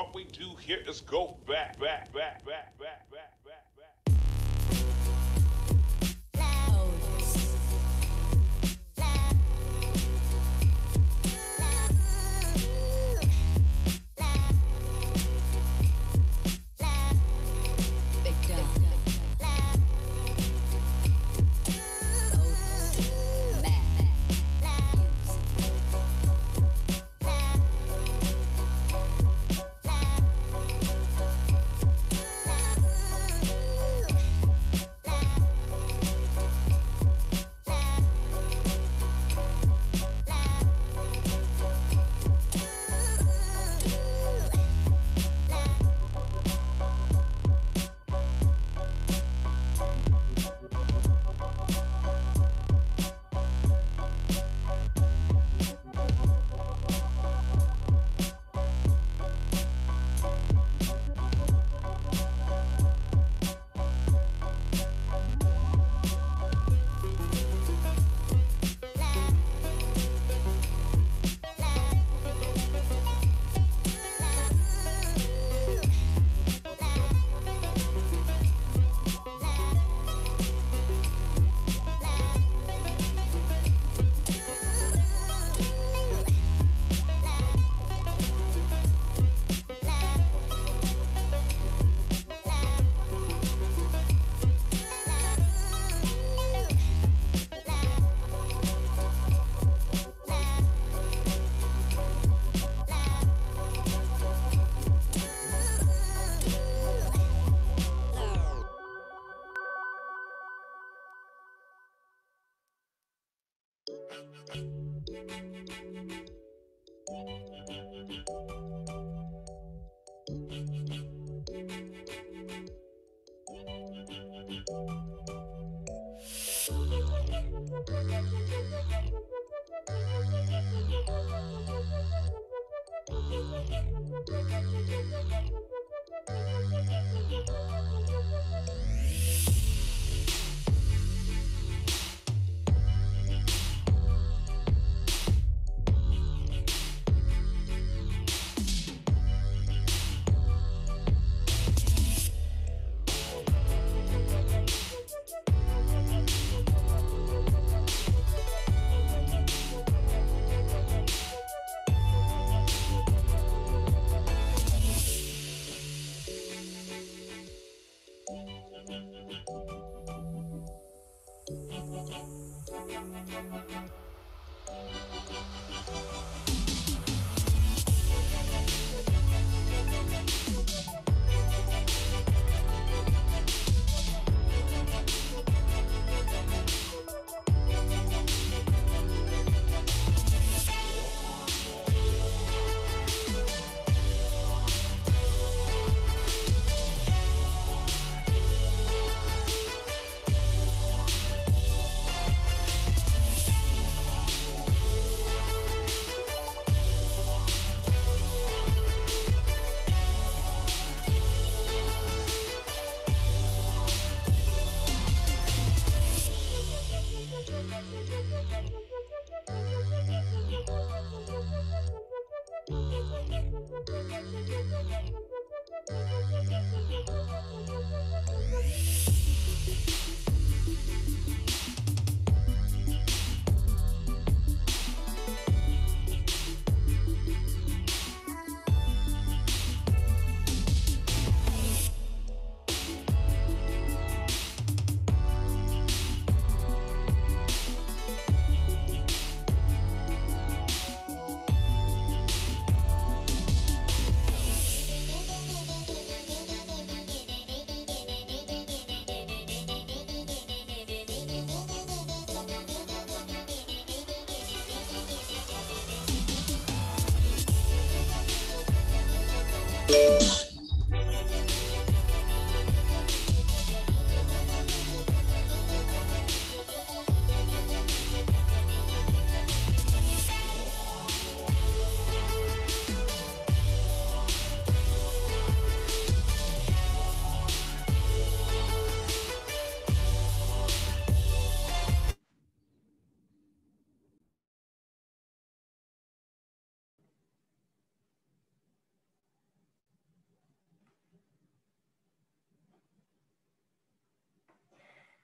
what we do here is go back, back, back, back, back, back, back, back.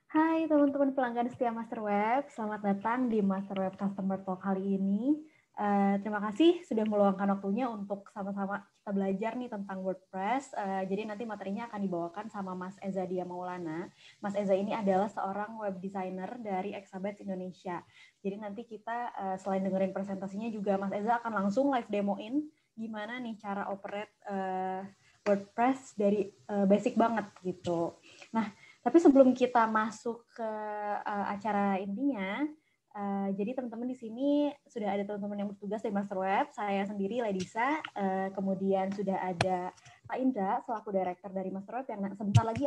Hai teman-teman pelanggan setia Masterweb, selamat datang di Masterweb Customer Talk kali ini. Terima kasih sudah meluangkan waktunya untuk sama-sama kita belajar nih tentang WordPress. Jadi nanti materinya akan dibawakan sama Mas Eza Dia Maulana. Mas Eza ini adalah seorang web designer dari Exabet Indonesia. Jadi nanti kita selain dengerin presentasinya juga Mas Eza akan langsung live demoin gimana nih cara operate WordPress dari basic banget gitu. Nah, tapi sebelum kita masuk ke acara intinya, jadi teman-teman di sini sudah ada teman-teman yang bertugas dari Masterweb, saya sendiri Ledisa, kemudian sudah ada Pak Indra selaku director dari Masterweb yang sebentar lagi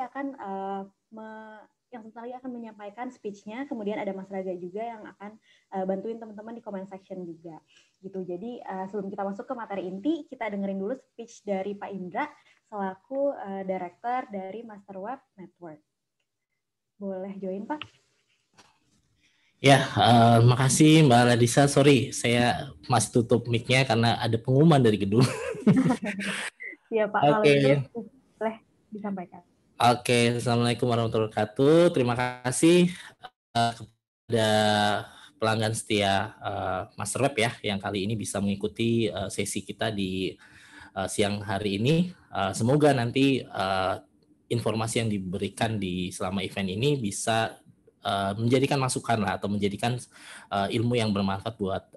akan menyampaikan speech-nya, kemudian ada Mas Raga juga yang akan bantuin teman-teman di comment section juga. Gitu. Jadi sebelum kita masuk ke materi inti, kita dengerin dulu speech dari Pak Indra selaku director dari Masterweb Network. Boleh join, Pak? Ya, makasih Mbak Ladisa. Sorry, saya masih tutup mic-nya karena ada pengumuman dari gedung. Iya, Pak. Kalau Oke. itu boleh disampaikan. Oke, Assalamualaikum warahmatullahi wabarakatuh. Terima kasih kepada pelanggan setia Masterweb ya, yang kali ini bisa mengikuti sesi kita di siang hari ini. Semoga nanti informasi yang diberikan di selama event ini bisa menjadikan masukan lah atau menjadikan ilmu yang bermanfaat buat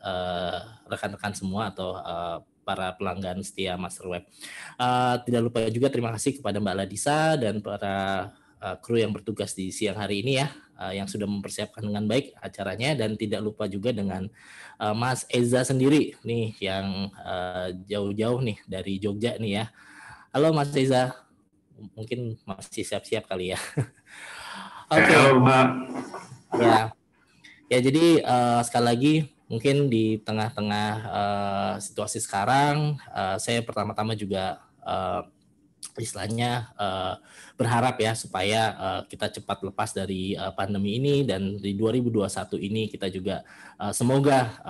rekan-rekan semua atau para pelanggan setia Masterweb. Tidak lupa juga terima kasih kepada Mbak Ladisa dan para kru yang bertugas di siang hari ini ya, yang sudah mempersiapkan dengan baik acaranya, dan tidak lupa juga dengan Mas Eza sendiri nih yang jauh-jauh nih dari Jogja nih ya. Halo Mas Eza, mungkin masih siap-siap kali ya. Oke. Halo Mbak. Ya jadi sekali lagi mungkin di tengah-tengah situasi sekarang, saya pertama-tama juga istilahnya berharap ya supaya kita cepat lepas dari pandemi ini, dan di 2021 ini kita juga semoga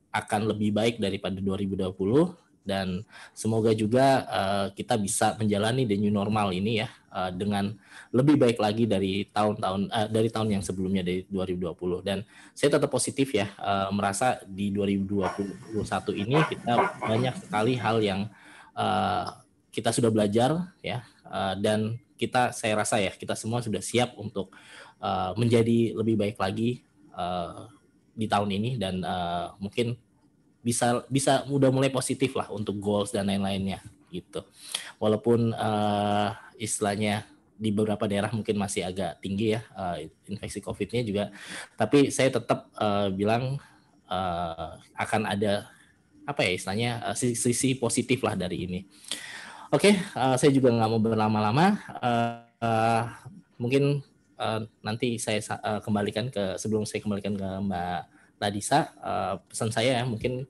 akan lebih baik daripada 2020, dan semoga juga kita bisa menjalani the new normal ini ya dengan lebih baik lagi dari tahun yang sebelumnya, dari 2020. Dan saya tetap positif ya, merasa di 2021 ini kita banyak sekali hal yang kita sudah belajar ya, dan saya rasa ya kita semua sudah siap untuk menjadi lebih baik lagi di tahun ini, dan mungkin bisa udah mulai positif lah untuk goals dan lain-lainnya gitu. Walaupun istilahnya di beberapa daerah mungkin masih agak tinggi ya infeksi COVID-nya juga, tapi saya tetap bilang akan ada apa ya istilahnya sisi positif lah dari ini. Oke, saya juga nggak mau berlama-lama. Mungkin nanti saya sebelum saya kembalikan ke Mbak Ladisa, pesan saya mungkin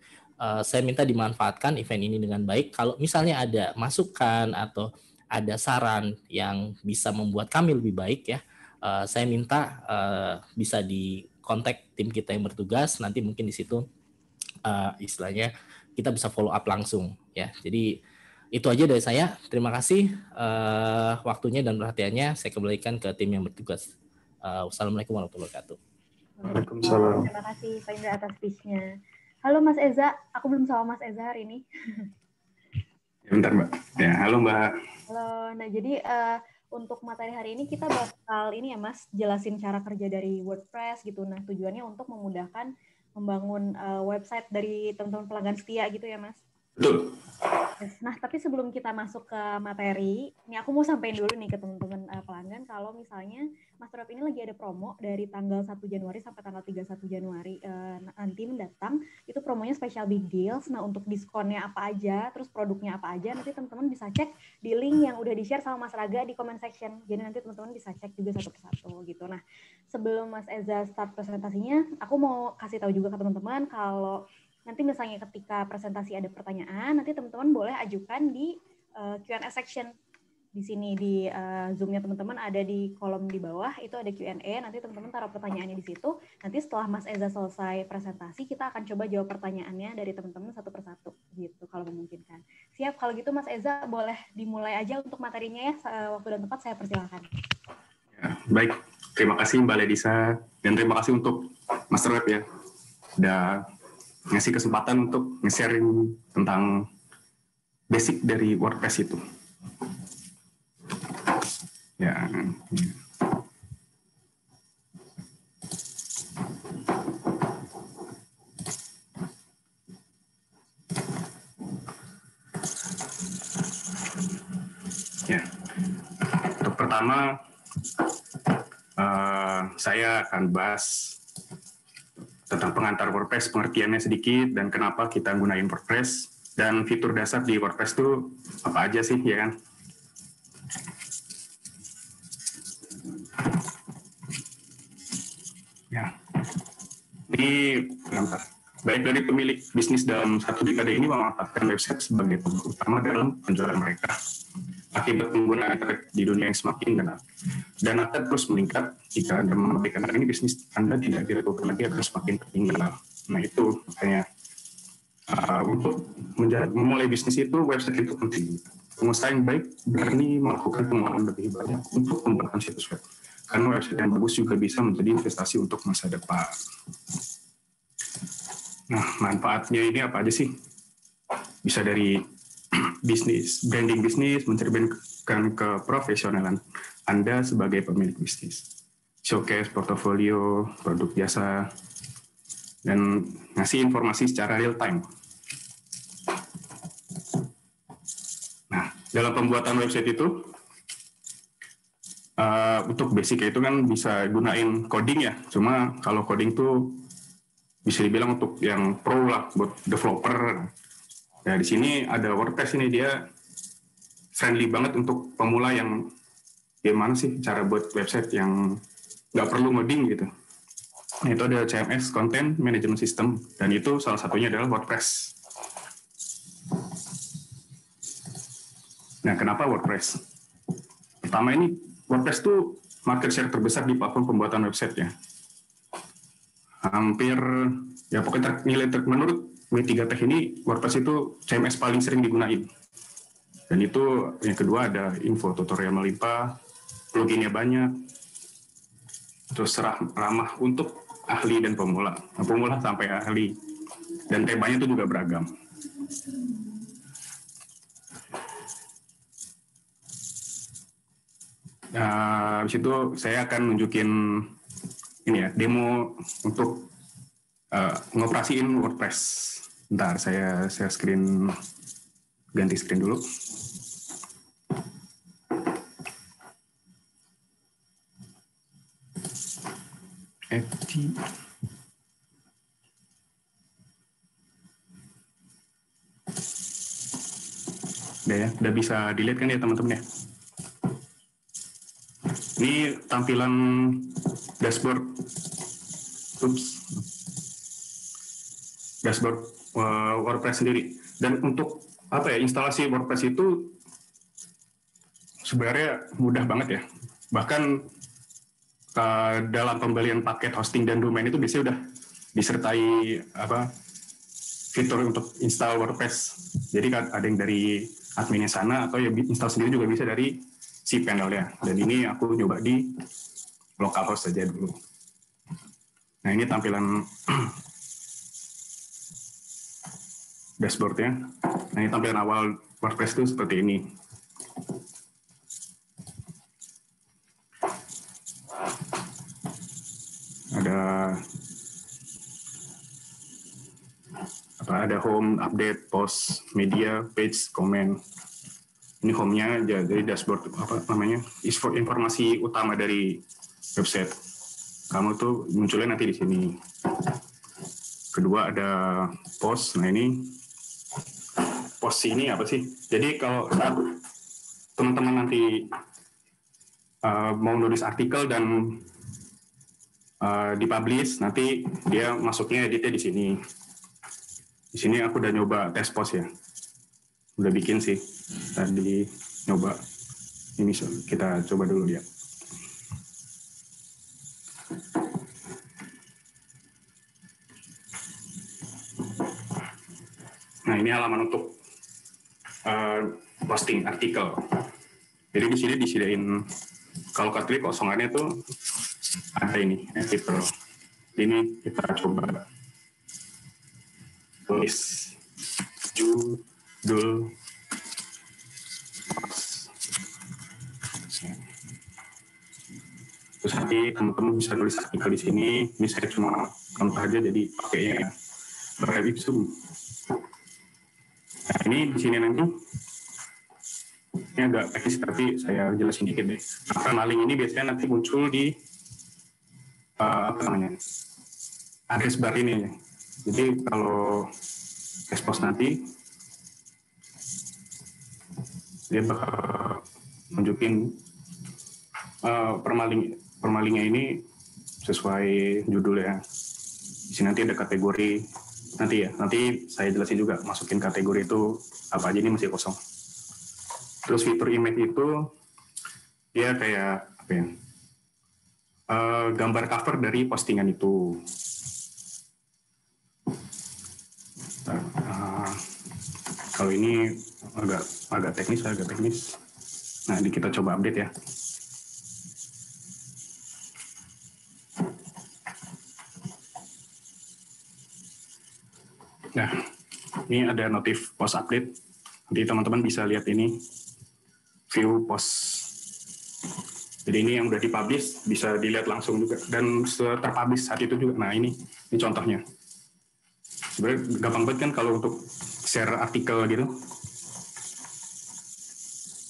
saya minta dimanfaatkan event ini dengan baik. Kalau misalnya ada masukan atau ada saran yang bisa membuat kami lebih baik ya, saya minta bisa di kontak tim kita yang bertugas. Nanti mungkin di situ istilahnya kita bisa follow up langsung ya. Jadi itu aja dari saya. Terima kasih waktunya dan perhatiannya. Saya kembalikan ke tim yang bertugas. Wassalamualaikum warahmatullahi wabarakatuh. Waalaikumsalam. Terima kasih Pak Indra atas speech-nya. Halo Mas Eza, aku belum sama Mas Eza hari ini. Ya, bentar Mbak. Ya, halo Mbak. Halo, nah jadi untuk materi hari ini kita bakal ini ya Mas, jelasin cara kerja dari WordPress gitu. Nah tujuannya untuk memudahkan membangun website dari teman-teman pelanggan setia gitu ya Mas. Betul. Nah, tapi sebelum kita masuk ke materi, ini aku mau sampaikan dulu nih ke teman-teman pelanggan kalau misalnya Masterweb ini lagi ada promo dari tanggal 1 Januari sampai tanggal 31 Januari nanti mendatang. Itu promonya special big deals. Nah, untuk diskonnya apa aja, terus produknya apa aja, nanti teman-teman bisa cek di link yang udah di-share sama Mas Raga di comment section. Jadi nanti teman-teman bisa cek juga satu persatu gitu. Nah, sebelum Mas Eza start presentasinya, aku mau kasih tahu juga ke teman-teman kalau nanti misalnya ketika presentasi ada pertanyaan, nanti teman-teman boleh ajukan di Q&A section. Di sini di Zoom-nya teman-teman ada di kolom di bawah, itu ada Q&A, nanti teman-teman taruh pertanyaannya di situ. Nanti setelah Mas Eza selesai presentasi, kita akan coba jawab pertanyaannya dari teman-teman satu persatu, gitu kalau memungkinkan. Siap, kalau gitu Mas Eza boleh dimulai aja untuk materinya ya, waktu dan tempat saya persilakan. Ya, baik, Terima kasih Mbak Ledisa, dan terima kasih untuk Master Web ya, udah ngasih kesempatan untuk nge-sharing tentang basic dari WordPress itu. Ya. Ya. Untuk pertama, saya akan bahas tentang pengantar WordPress, pengertiannya sedikit, dan kenapa kita gunain WordPress, dan fitur dasar di WordPress itu apa aja sih, ya kan? Ya, ini baik dari pemilik bisnis dalam satu dekade ini memanfaatkan website sebagai pembuka utama dalam penjualan mereka. Akibat penggunaan internet di dunia yang semakin genap dan akan terus meningkat jika Anda memabaikan ini, bisnis Anda tidak dilakukan lagi akan semakin tertinggal. Nah itu makanya untuk memulai bisnis itu website itu penting. Pengusaha yang baik berani melakukan pengeluaran lebih banyak untuk pembuatan situs web, karena website yang bagus juga bisa menjadi investasi untuk masa depan. Nah, manfaatnya ini apa aja sih? Bisa dari bisnis, branding bisnis, mencerminkan keprofesionalan Anda sebagai pemilik bisnis, showcase portofolio, produk jasa, dan ngasih informasi secara real time. Nah, dalam pembuatan website itu, untuk basic itu kan bisa gunain coding ya, cuma kalau coding tuh bisa dibilang untuk yang pro lah, buat developer. Nah, di sini ada WordPress ini, dia friendly banget untuk pemula yang gimana sih cara buat website yang nggak perlu ngoding gitu. Nah, itu ada CMS, Content Management System, dan itu salah satunya adalah WordPress. Nah, kenapa WordPress? Pertama ini, WordPress tuh market share terbesar di platform pembuatan website ya. Hampir, ya pokoknya menurut W3 Tech ini, WordPress itu CMS paling sering digunain. Dan itu yang kedua ada info tutorial melimpah, pluginnya banyak, terus ramah untuk ahli dan pemula. Nah, pemula sampai ahli. Dan temanya itu juga beragam. Nah, habis itu saya akan nunjukin ini ya, demo untuk ngoperasiin WordPress. Bentar, saya ganti screen dulu. Udah bisa dilihat kan ya teman-teman ya? Ini tampilan dashboard. Dashboard WordPress sendiri. Dan untuk instalasi WordPress itu sebenarnya mudah banget ya. Bahkan dalam pembelian paket hosting dan domain itu biasanya udah disertai fitur untuk install WordPress. Jadi ada yang dari adminnya sana, atau ya install sendiri juga bisa dari cPanel ya. Dan ini aku nyoba di localhost saja dulu. Nah, ini tampilan dashboard-nya. Nah, ini tampilan awal WordPress itu seperti ini. Ada home, update, post, media, page, comment. Ini home-nya, jadi dashboard informasi utama dari website. Kamu tuh munculnya nanti di sini. Kedua ada post. Nah, ini post ini apa sih? Jadi kalau saat teman-teman nanti mau nulis artikel dan dipublish, nanti dia masuknya editnya di sini. Di sini aku udah nyoba test post ya. Udah bikin sih. Tadi nyoba. Ini kita coba dulu lihat. Nah, ini halaman untuk posting artikel. Jadi di sini disediain, kalau klik kosongannya tuh ada ini fitur. Ini kita coba tulis judul post. Terus nanti teman-teman bisa tulis artikel di sini. Ini saya cuma contoh aja, jadi pakainya ya Brave Ipsum. Nah, ini di sini nanti ini agak teknis tapi saya jelasin dikit deh. Nah, permaling ini biasanya nanti muncul di apa namanya address bar ini ya. Jadi kalau expose nanti dia bakal nunjukin permalingnya ini sesuai judulnya. Di sini nanti ada kategori nanti saya jelasin juga masukin kategori itu apa aja, ini masih kosong. Terus fitur image itu dia kayak apa ya? Gambar cover dari postingan itu. Kalau ini agak teknis. Nah, ini kita coba update ya. Nah, ini ada notif post update. Nanti teman-teman bisa lihat ini view post. Jadi ini yang udah dipublish bisa dilihat langsung juga dan terpublish saat itu juga. Nah, ini contohnya. Sebenarnya gampang banget kan kalau untuk share artikel gitu.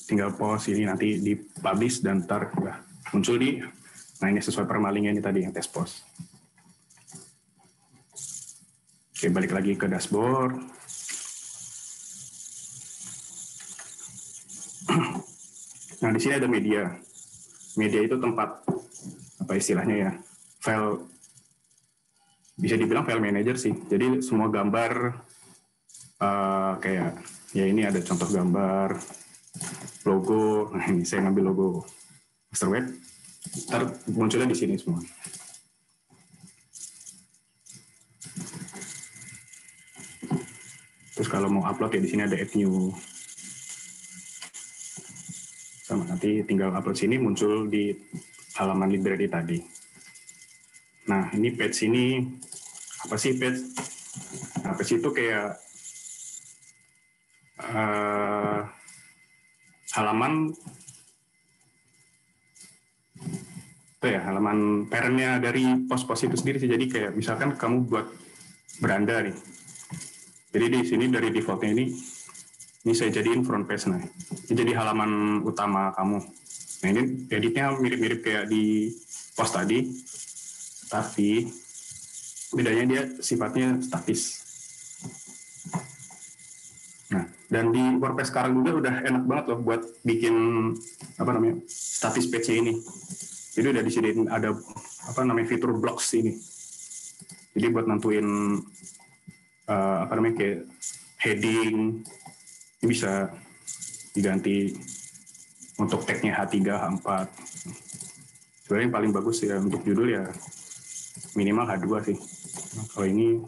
Tinggal post ini nanti dipublish dan ntar udah muncul di. Nah, ini sesuai permalingnya ini tadi yang test post. Oke, balik lagi ke dashboard. Nah, di sini ada media. Media itu tempat apa istilahnya ya? File, bisa dibilang file manager sih. Jadi semua gambar kayak ya ini ada contoh gambar, logo. Nah, ini saya ngambil logo Master Web. Ntar munculnya di sini semua. Terus kalau mau upload ya di sini ada add new. Sama nanti tinggal upload sini muncul di halaman library tadi. Nah, ini page ini apa sih page? Nah, page itu kayak halaman halaman parentnya dari post-post itu sendiri sih. Jadi kayak misalkan kamu buat beranda nih. Jadi di sini dari defaultnya ini saya jadiin front page. Nah, ini jadi halaman utama kamu. Nah, ini editnya mirip-mirip kayak di post tadi, tapi bedanya dia sifatnya statis. Nah, dan di WordPress sekarang juga udah enak banget loh buat bikin statis page-nya ini. Jadi udah disediain ada fitur blocks ini. Jadi buat nentuin kayak heading ini bisa diganti untuk tag-nya H3, H4. Sebenarnya yang paling bagus ya untuk judul ya minimal H2 sih. Nah, kalau ini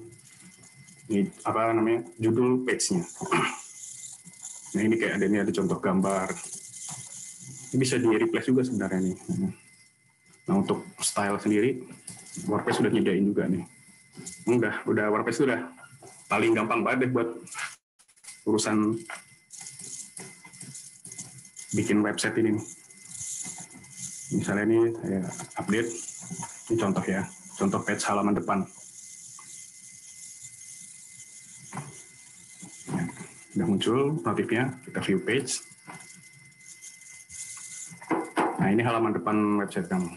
judul page-nya. Nah, ini kayak ada contoh gambar. Ini bisa di-replace juga sebenarnya nih. Nah, untuk style sendiri WordPress sudah nyediain juga nih. Udah WordPress sudah paling gampang banget deh buat urusan bikin website ini nih. Misalnya ini saya update, ini contoh ya, contoh page halaman depan. Ya, udah muncul notifnya, kita view page. Nah, ini halaman depan website kamu.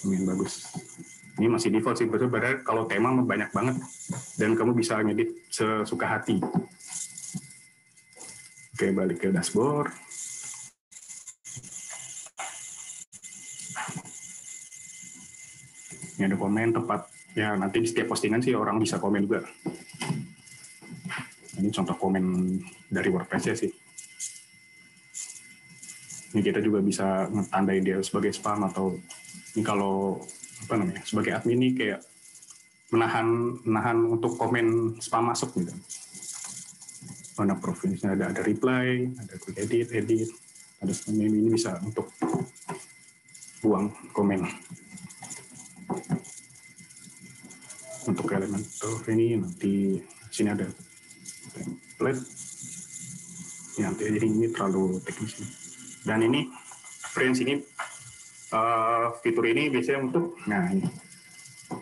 Ini bagus. Ini masih default sih, padahal kalau tema banyak banget dan kamu bisa ngedit sesuka hati. Oke, balik ke dashboard. Ini ada komen tempat ya, nanti di setiap postingan sih orang bisa komen juga. Ini contoh komen dari WordPress-nya sih. Ini kita juga bisa ngetandain dia sebagai spam atau ini kalau sebagai admin ini kayak menahan untuk komen spam masuk gitu. warna provinsinya ada reply, ada quick edit, ada ini bisa untuk buang komen. Untuk Elementor ini nanti sini ada template. Ya, jadi ini terlalu teknis. Dan ini friends ini fitur ini biasanya untuk ini.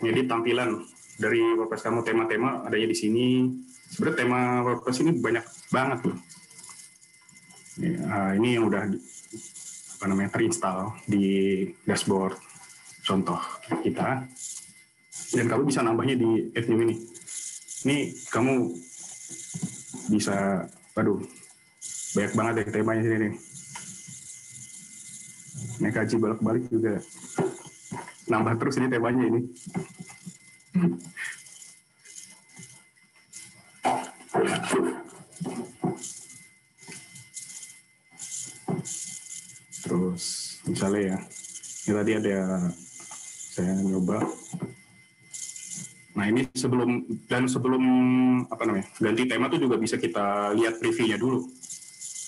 Jadi tampilan dari WordPress kamu, tema-tema adanya di sini. Sebenarnya tema WordPress ini banyak banget loh. Ini yang udah terinstall di dashboard contoh kita. Dan kamu bisa nambahnya di add new ini. Ini kamu bisa, banyak banget deh temanya sini nih. Naik kaji balik juga. Nambah terus ini temanya ini. Terus misalnya ya, ini tadi ada saya nyoba. Nah ini sebelum ganti tema tuh juga bisa kita lihat previewnya dulu.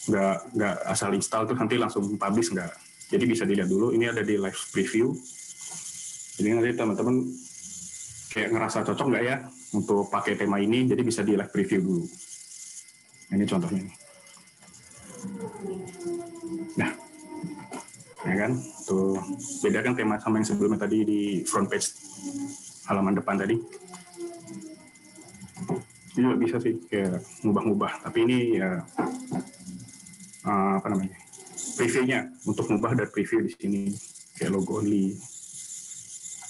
Nggak asal install tuh nanti langsung publish, nggak. Jadi bisa dilihat dulu. Ini ada di live preview. Jadi nanti teman-teman kayak ngerasa cocok nggak ya untuk pakai tema ini, jadi bisa di live preview dulu. Ini contohnya. Nah, ya kan, tuh beda kan tema sama yang sebelumnya tadi di front page halaman depan tadi. Ini juga bisa sih kayak ngubah-ngubah, tapi ini ya previewnya untuk ngubah dan preview di sini kayak logo only.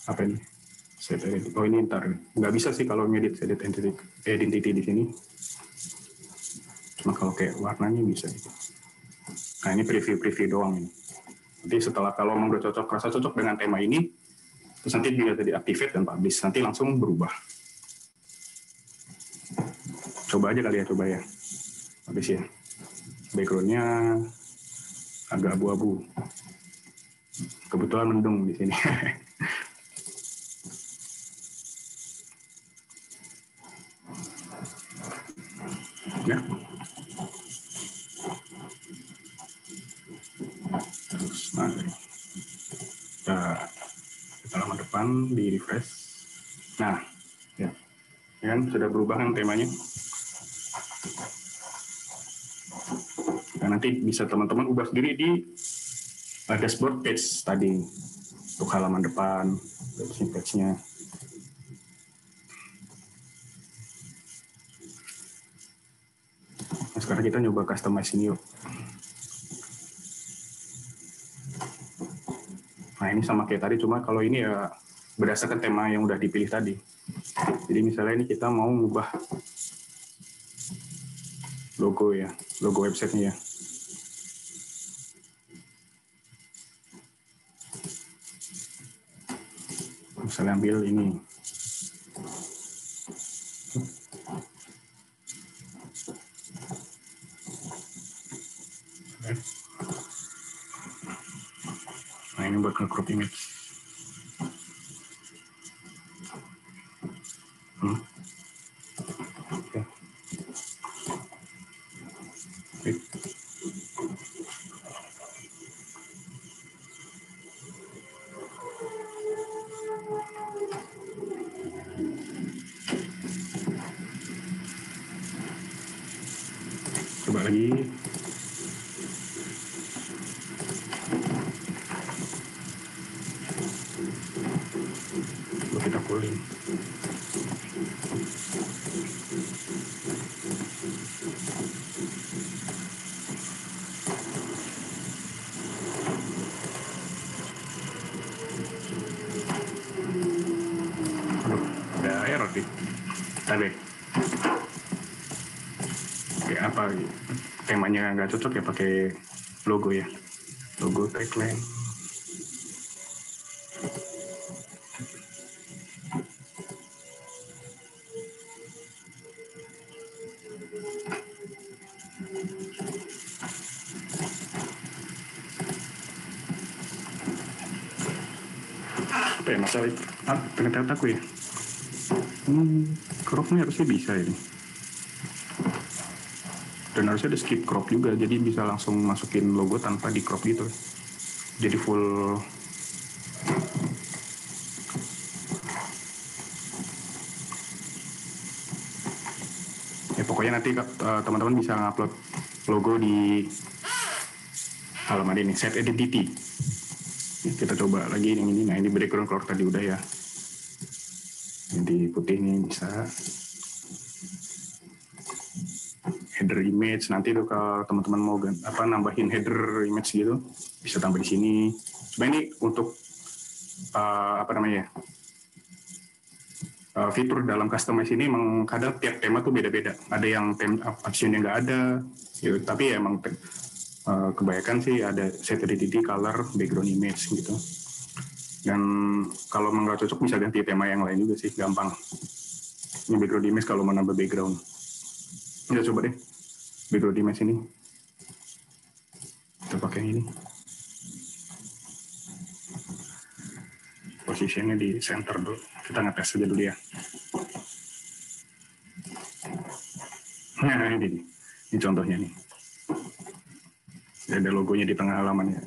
Apa ini? Oh ini ntar nggak bisa sih kalau ngedit identity di sini. Cuma kalau kayak warnanya bisa gitu. Nah ini preview doang ini. Nanti setelah kalau udah rasa cocok dengan tema ini, terus nanti bisa di-activate dan publish. Nanti langsung berubah. Coba aja kali ya, habis ya. Background-nya agak abu-abu. Kebetulan mendung di sini. Ya. Terus kita halaman depan di refresh. Nah, ya kan sudah berubah kan temanya. Nah, nanti bisa teman-teman ubah sendiri di dashboard page tadi untuk halaman depan, page-nya. Nah, sekarang kita nyoba customize ini yuk. Nah ini sama kayak tadi, cuma kalau ini ya berdasarkan tema yang udah dipilih tadi. Jadi misalnya ini kita mau ngubah logo ya, logo websitenya ya. Misalnya ambil ini. Nah ini buat nge-crop image. Oke. Coba lagi. Coba kita pulling. Aduh, ada error nih. Tadi. Kayak apa? Temanya nggak cocok ya pakai logo ya. Logo tagline. Apa ya masalah itu? Ternyata aku ya. Cropnya harusnya bisa ini. Dan harusnya ada skip crop juga, jadi bisa langsung masukin logo tanpa di crop gitu. Jadi full. Ya pokoknya nanti teman-teman bisa ngupload logo di halaman ini, set identity. Kita coba lagi yang ini. Nah ini background color tadi udah ya. Yang di putih ini bisa. Header image, nanti tuh kalau teman-teman mau nambahin header image gitu, bisa tambah di sini. Sebenarnya ini untuk fitur dalam customize ini emang kadang tiap tema tuh beda-beda. Ada yang optionnya nggak ada, gitu. Tapi ya emang kebanyakan sih ada set identity, color, background image gitu. Dan kalau emang nggak cocok bisa ganti tema yang lain juga sih, gampang. Ini background image kalau mau nambah background. Kita coba deh background image ini. Kita pakai yang ini. Posisinya di center dulu. Kita ngetes aja dulu ya. Nah ini contohnya nih. Ada logonya di tengah halaman ya.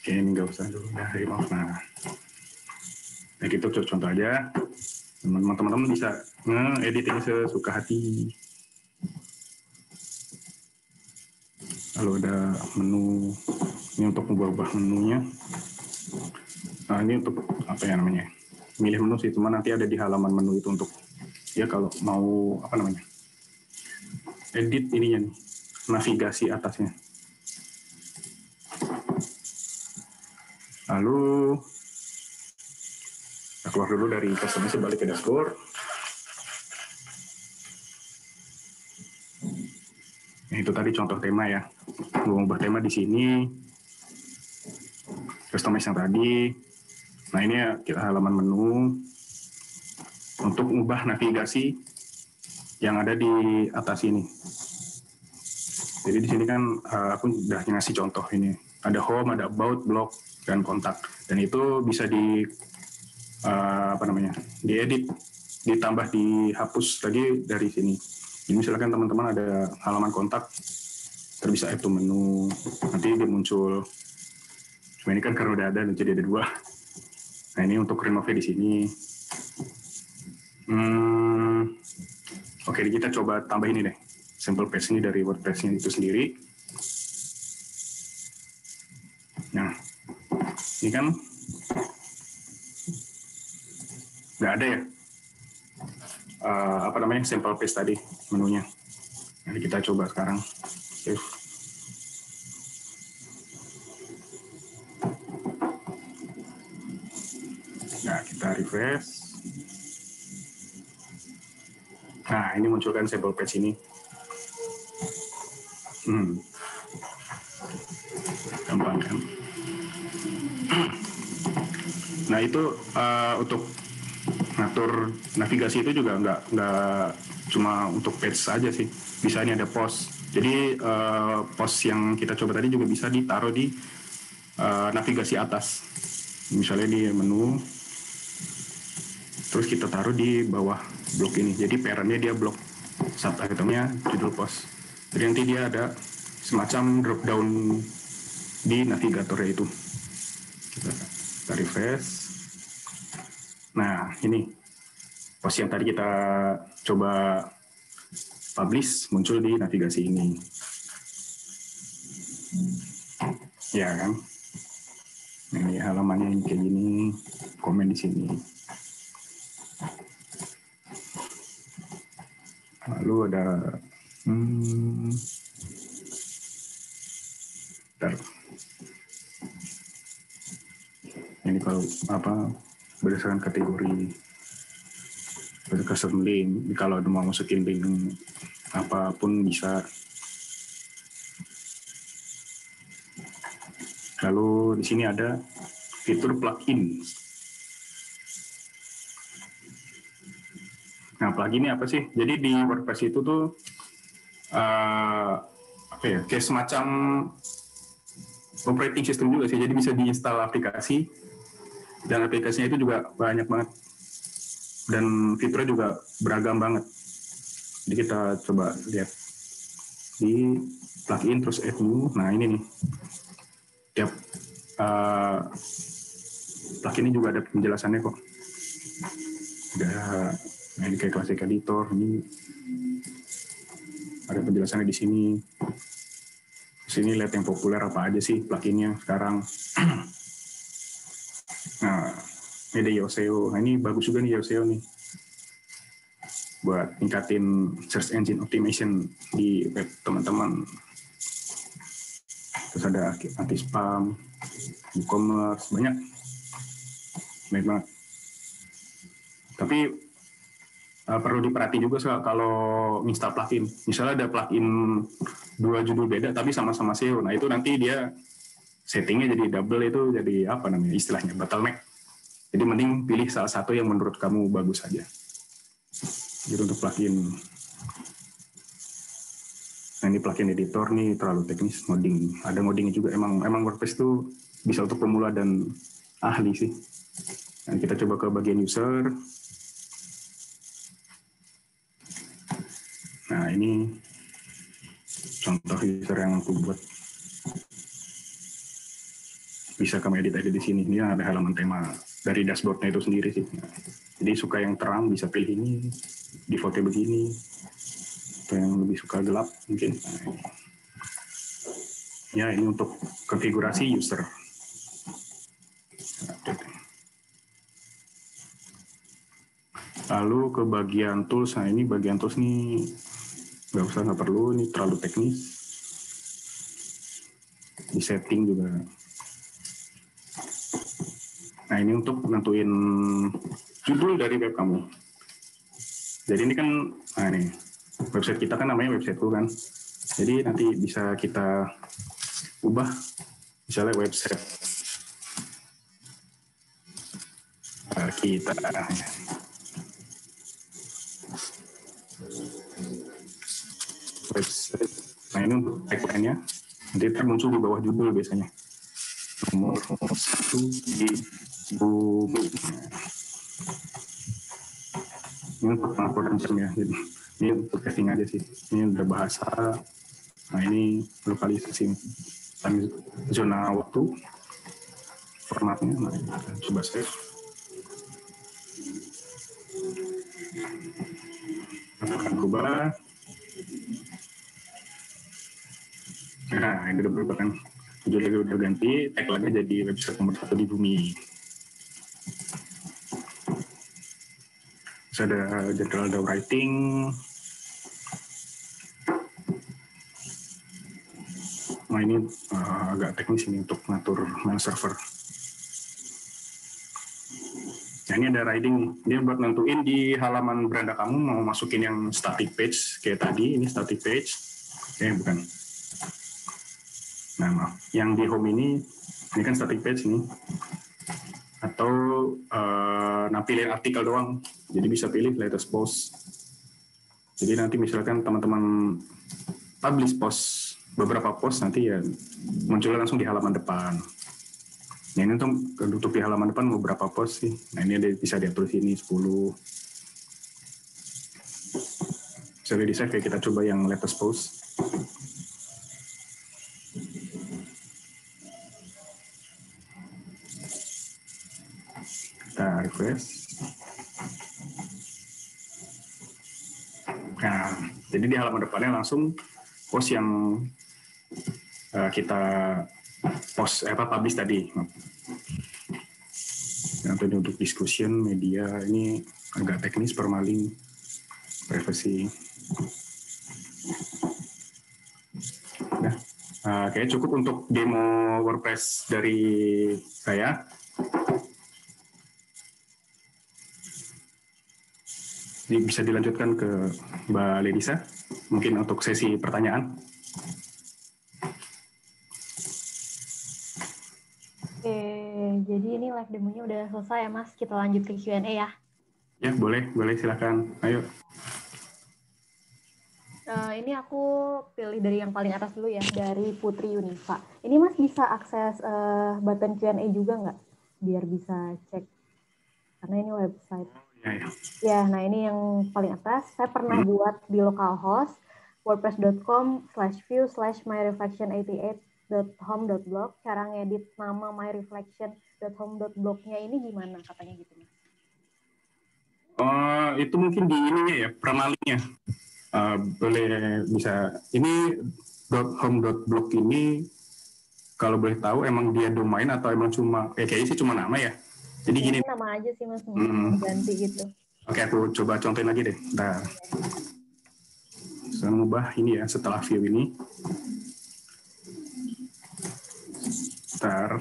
Oke, ini nggak usah dulu. Maaf. Nah gitu contoh aja. Teman-teman bisa nge-edit ini sesuka hati. Lalu ada menu, ini untuk mengubah menunya. Nah ini untuk apa ya namanya? Milih menu sih, cuma nanti ada di halaman menu itu untuk ya kalau mau edit ininya nih, navigasi atasnya. Lalu kita keluar dulu dari customize, balik ke dashboard. Nah, itu tadi contoh tema ya. Mengubah tema di sini. Customize yang tadi. Nah, ini ya kita halaman menu untuk mengubah navigasi yang ada di atas ini. Jadi di sini kan aku udah ngasih contoh ini. Ada home, ada about, blog, dan kontak. Dan itu bisa diedit, ditambah, dihapus tadi dari sini. Jadi misalkan teman-teman ada halaman kontak, bisa add to menu, nanti dia muncul. Cuma ini kan karena udah ada, jadi ada 2. Nah ini untuk remove di sini. Oke, kita coba tambah ini deh. Sample page ini dari WordPress-nya itu sendiri. Nah, ini kan nggak ada ya. Sample page tadi menunya. Nanti kita coba sekarang. Save. Nah, kita refresh. Nah, ini munculkan sample page ini. Gampang kan? Nah, itu untuk ngatur navigasi itu juga nggak cuma untuk page saja sih. Bisa ini ada post. Jadi post yang kita coba tadi juga bisa ditaruh di navigasi atas. Misalnya di menu, terus kita taruh di bawah blog ini. Jadi parentnya dia blog, subtitle-nya judul post. Jadi nanti dia ada semacam drop down di navigatornya itu. Kita refresh. Nah, ini post yang tadi kita coba publish muncul di navigasi ini. Ya kan? Ini halamannya kayak gini, komen di sini. Lalu ada ini kalau berdasarkan kategori custom link, kalau mau masukin link apapun bisa. Lalu di sini ada fitur plugin. Nah, plugin ini apa sih? Jadi di WordPress itu tuh kayak semacam operating system juga sih. Jadi bisa diinstal aplikasi, dan aplikasinya itu juga banyak banget. Dan fiturnya juga beragam banget. Jadi kita coba lihat. di plugin terus add new. Nah ini nih, tiap plugin ini juga ada penjelasannya kok. Nah ini kayak Classic Editor, ini ada penjelasannya di sini. Di sini lihat yang populer apa aja sih pluginnya sekarang. Nah, ini ada Yoaseo. Nah, ini bagus juga nih Yoaseo nih. Buat ningkatin search engine optimization di web teman-teman. Terus ada anti-spam, e-commerce, banyak banget. Tapi perlu diperhati juga kalau install plugin. Misalnya ada plugin 2 judul beda tapi sama-sama SEO. Nah, itu nanti dia settingnya jadi double, itu jadi apa namanya istilahnya bottleneck. Jadi mending pilih salah satu yang menurut kamu bagus aja. Gitu untuk plugin. Nah ini plugin editor nih terlalu teknis, ngoding. Ada ngodingnya juga. Emang WordPress itu bisa untuk pemula dan ahli sih. Nah, kita coba ke bagian user. Nah ini contoh user yang aku buat. Bisa kamu edit aja di sini. Ini ada halaman tema dari dashboardnya itu sendiri sih. Nah, jadi suka yang terang bisa pilih ini, defaultnya begini. Atau yang lebih suka gelap mungkin. Nah, ya ini untuk konfigurasi user. Lalu ke bagian tools. Nah ini bagian tools nih nggak perlu, ini terlalu teknis. Di setting juga. Nah ini untuk nentuin judul dari web kamu. Jadi ini kan, nah ini website kita kan namanya websiteku kan. Jadi nanti bisa kita ubah, misalnya website kita. Website. Nah ini untuk tagline-nya. Nanti muncul di bawah judul biasanya. Nomor 1 di bumi. Ini untuk pengakuan ya. Jadi, ini untuk testing aja sih. Ini udah bahasa. Nah ini lokalisasi zona waktu. Formatnya. Nah kita coba save. Akan berubah. Nah ini udah berubah kan. Judulnya udah ganti, tag lagi jadi website nomor 1 di bumi. Terus ada general writing. Nah ini agak teknis ini untuk ngatur mail server. Nah ini ada writing, dia buat nentuin di halaman beranda kamu mau masukin yang static page kayak tadi, ini static page. Bukan. Nah maaf, yang di home ini kan static page nih. Atau nampilin artikel doang, jadi bisa pilih latest post. Jadi nanti misalkan teman-teman publish post, beberapa post nanti ya munculnya langsung di halaman depan. Nah ini untuk di halaman depan mau berapa post sih? Nah ini bisa diatur sini 10. Bisa di save ya, kita coba yang latest post. Kita refresh. Nah, jadi di halaman depannya langsung post yang kita publish tadi. Nah, untuk discussion media ini agak teknis, permaling, privacy. Nah, kayaknya cukup untuk demo WordPress dari saya. Jadi bisa dilanjutkan ke Mbak Ledisa, mungkin untuk sesi pertanyaan. Oke, jadi ini live demonya udah selesai ya Mas, kita lanjut ke Q&A ya. Ya, boleh silakan. Ayo. Ini aku pilih dari yang paling atas dulu ya, dari Putri Yunifa. Ini Mas bisa akses button Q&A juga nggak? Biar bisa cek, karena ini website. Ya. Ya, nah ini yang paling atas. Saya pernah buat di localhost. wordpress.com/view/myreflection88.home.blog. Cara ngedit nama myreflection.home.blognya ini gimana katanya gitu Mas? Itu mungkin di ininya ya, permalingnya. Boleh bisa. Ini .home.blog ini kalau boleh tahu emang dia domain atau emang cuma kayaknya sih cuma nama ya. Jadi gini. Nama aja sih Mas, ganti gitu. Oke, aku coba contohin lagi deh. Nah, saya mengubah ini ya setelah view ini. Ntar.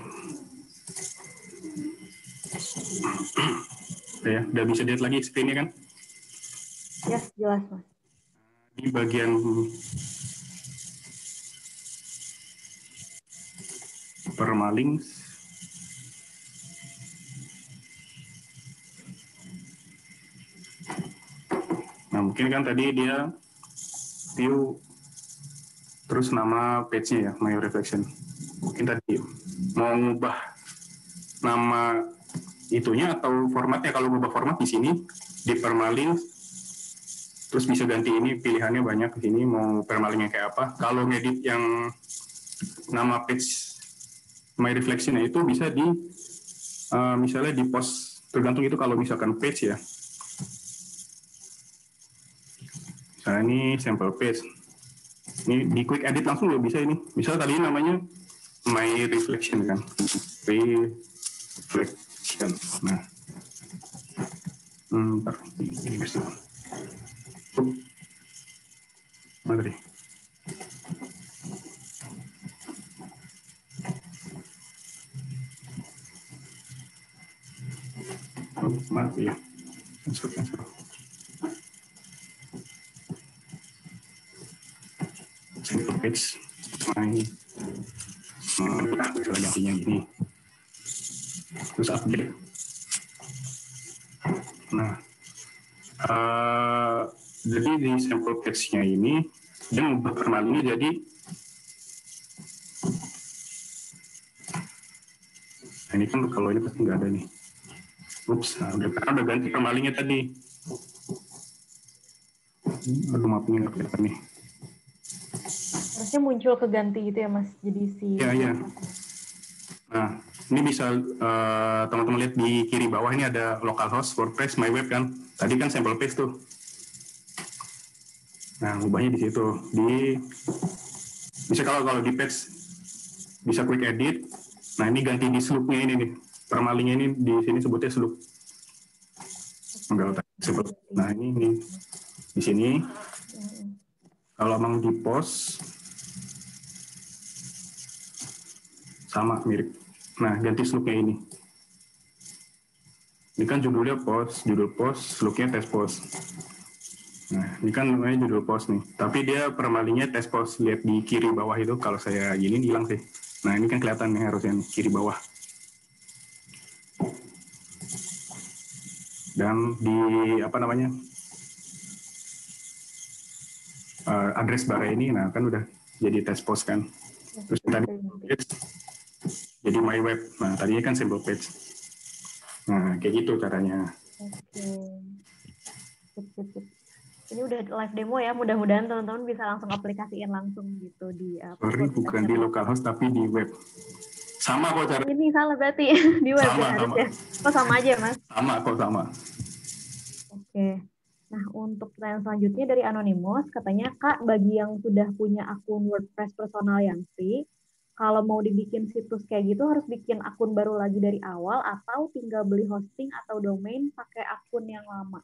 Ya, udah bisa lihat lagi screen-nya kan? Ya, jelas Mas. Di bagian permaling, nah mungkin kan tadi dia view terus nama page-nya ya, My Reflection. Mungkin tadi mau ngubah nama itunya atau formatnya. Kalau ngubah format di sini di permalink, terus bisa ganti ini, pilihannya banyak di sini mau permalingnya kayak apa. Kalau ngedit yang nama page My Reflection itu bisa di misalnya di post, tergantung itu kalau misalkan page ya. Nah ini sample page. Ini di quick edit langsung ya bisa ini. Misalnya tadi namanya My Reflection kan. Reflection. Nah. Bentar. Ini bersih. Mari. Maaf ya. Masuk. Sample page. Misalnya gantinya gini. Terus update. Nah. Jadi di sample page-nya ini dia mengubah permalingnya jadi ini kan kalau ini pasti nggak ada nih. Nah, udah ganti permalingnya tadi. Aduh maafnya nggak kelihatan nih. Harusnya muncul keganti gitu ya Mas, jadi si. Iya. Nah, ini bisa teman-teman lihat di kiri bawah ini ada localhost, WordPress, My Web kan. Tadi kan sample page tuh. Nah, ubahnya di situ. Bisa kalau di page bisa quick edit. Nah, ini ganti di slope-nya ini nih. Permalingnya ini di sini sebutnya slope. Enggak sebut. Nah, ini di sini. Kalau emang di post sama mirip. Nah, ganti slope-nya ini. Ini kan judulnya post, judul post, slope-nya test post. Nah, ini kan namanya judul post nih. Tapi dia permalingnya test post. Lihat di kiri bawah itu, kalau saya gini hilang sih. Nah, ini kan kelihatan nih harusnya nih, kiri bawah. Dan di apa namanya address bar ini, nah kan udah jadi test post kan. Terus tadi jadi My Web. Nah, tadinya kan sample page. Nah, kayak gitu caranya. Oke. Ini udah live demo ya, mudah-mudahan teman-teman bisa langsung aplikasiin langsung gitu di Sorry, bukan di localhost tapi di web. Sama kok cara. Ini salah berarti di web sama, ya harusnya. Oh sama aja Mas. Sama. Oke. Nah untuk pertanyaan selanjutnya dari Anonymous, katanya Kak, bagi yang sudah punya akun WordPress personal yang free, kalau mau dibikin situs kayak gitu harus bikin akun baru lagi dari awal atau tinggal beli hosting atau domain pakai akun yang lama?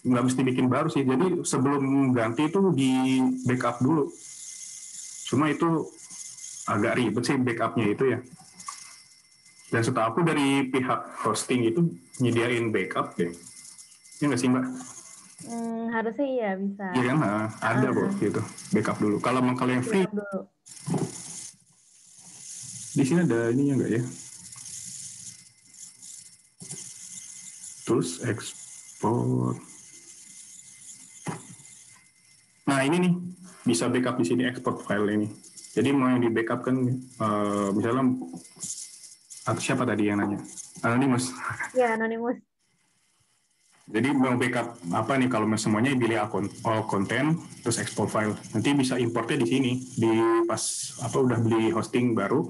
Nggak mesti bikin baru sih. Jadi sebelum ganti itu di backup dulu. Cuma itu agak ribet sih backupnya itu ya. Dan setahu aku dari pihak hosting itu nyediain backup deh. Ini nggak sih Mbak? Harusnya iya bisa. Iya kan, ada kok gitu backup dulu. Kalau yang free, di sini ada ininya nggak ya? Terus ekspor. Nah ini nih bisa backup di sini, ekspor file ini. Jadi mau yang di backup kan misalnya atau siapa tadi yang nanya? Anonymous. Ya Anonymous. Jadi mau backup apa nih kalau semuanya pilih all content terus export file. Nanti bisa importnya di sini di pas apa udah beli hosting baru.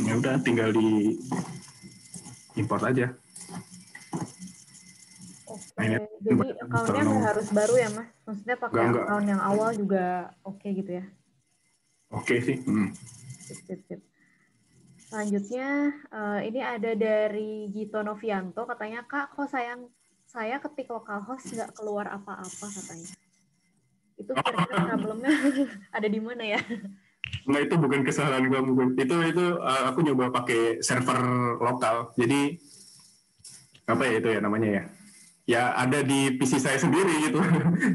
Ya udah tinggal di import aja. Oke, Nah, ini jadi account-nya nggak harus baru ya Mas? Maksudnya pakai Enggak. account yang awal juga oke gitu ya? Oke sih. Sip, sip, sip. Selanjutnya, ini ada dari Gito Novianto, katanya, Kak, kok saya ketik localhost nggak keluar apa-apa katanya. Itu kira-kira problemnya ada di mana ya? Nah itu bukan kesalahan kamu. Itu aku nyoba pakai server lokal. Jadi apa ya itu ya namanya ya? Ya ada di PC saya sendiri gitu.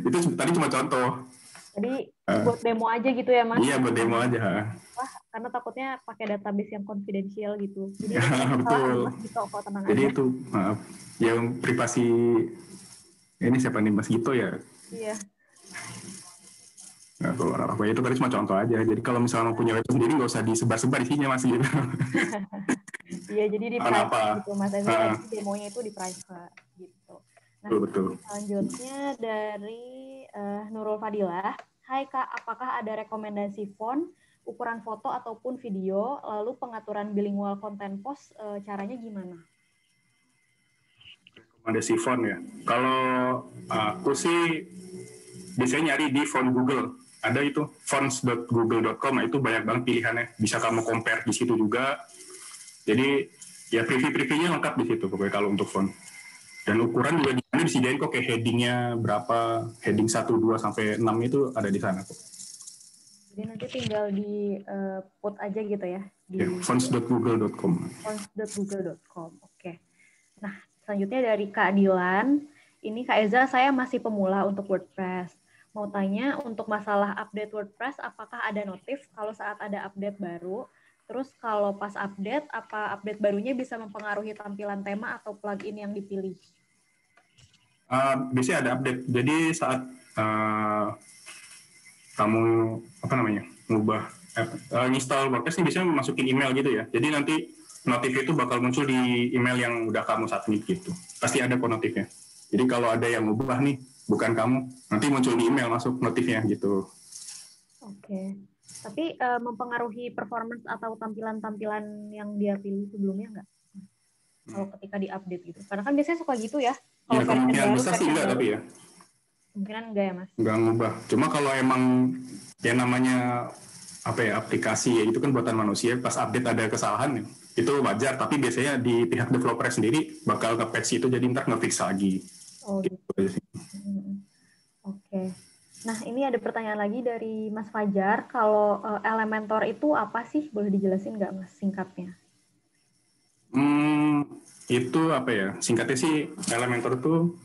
Itu tadi cuma contoh. Jadi buat demo aja gitu ya Mas? Iya buat demo aja. Wah, karena takutnya pakai database yang confidential gitu. Jadi Betul. Mas Gito, kok tenang Jadi aja. itu maaf. Yang privasi ini siapa nih Mas Gito ya? Iya. Nggak keluar apa itu tadi cuma contoh aja. Jadi kalau misalnya mau punya web sendiri nggak usah disebar-sebar isinya Mas gitu. Iya, jadi di private gitu Mas. Jadi demonya itu di private gitu. Nah, betul. selanjutnya dari Nurul Fadilah. Hai Kak, apakah ada rekomendasi font, ukuran foto ataupun video, lalu pengaturan bilingual konten post, caranya gimana? Rekomendasi font ya. Kalau aku sih biasanya nyari di font Google. Ada itu fonts.google.com, itu banyak banget pilihannya. Bisa kamu compare di situ juga. Jadi ya preview-previewnya lengkap di situ pokoknya kalau untuk font. Dan ukuran juga disediain kok, kayak headingnya berapa, heading 1, 2, sampai 6 itu ada di sana kok. Jadi nanti tinggal di put aja gitu ya? Di fonts.google.com. fonts.google.com, oke. Nah, selanjutnya dari Kak Dilan. Ini Kak Eza, saya masih pemula untuk WordPress. Mau tanya, untuk masalah update WordPress, apakah ada notif kalau saat ada update baru? Terus kalau pas update, apa update barunya bisa mempengaruhi tampilan tema atau plugin yang dipilih? Biasanya ada update. Jadi saat kamu ngubah install WordPress ini biasanya masukin email gitu ya. Jadi nanti notif itu bakal muncul di email yang udah kamu submit gitu. Pasti ada kok notifnya. Jadi kalau ada yang ngubah nih, bukan kamu, nanti muncul di email masuk notifnya gitu. Oke. Tapi mempengaruhi performance atau tampilan-tampilan yang dia pilih sebelumnya nggak? Kalau ketika di-update gitu. Karena kan biasanya suka gitu ya. Kalau ya kemungkinan besar sih enggak tapi ya. Kemungkinan enggak ya Mas? Enggak ngubah. Cuma kalau emang yang namanya aplikasi ya itu kan buatan manusia, pas update ada kesalahan itu wajar, tapi biasanya di pihak developer sendiri bakal nge-patch itu jadi ntar nge-fix lagi. Oh gitu. Oke. Nah ini ada pertanyaan lagi dari Mas Fajar, kalau Elementor itu apa sih? Boleh dijelasin nggak Mas singkatnya? Itu apa ya? Singkatnya sih Elementor itu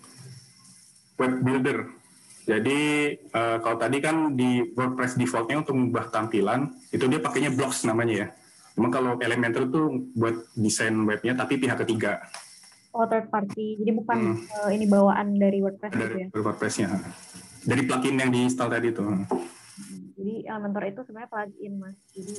web builder. Jadi kalau tadi kan di WordPress defaultnya untuk mengubah tampilan itu dia pakainya blocks namanya ya. Cuma kalau Elementor itu buat desain webnya tapi pihak ketiga. Oh third party. Jadi bukan ini bawaan dari WordPress gitu ya? Dari WordPress-nya. Dari plugin yang di-install tadi itu. Jadi Elementor itu sebenarnya plugin Mas. Jadi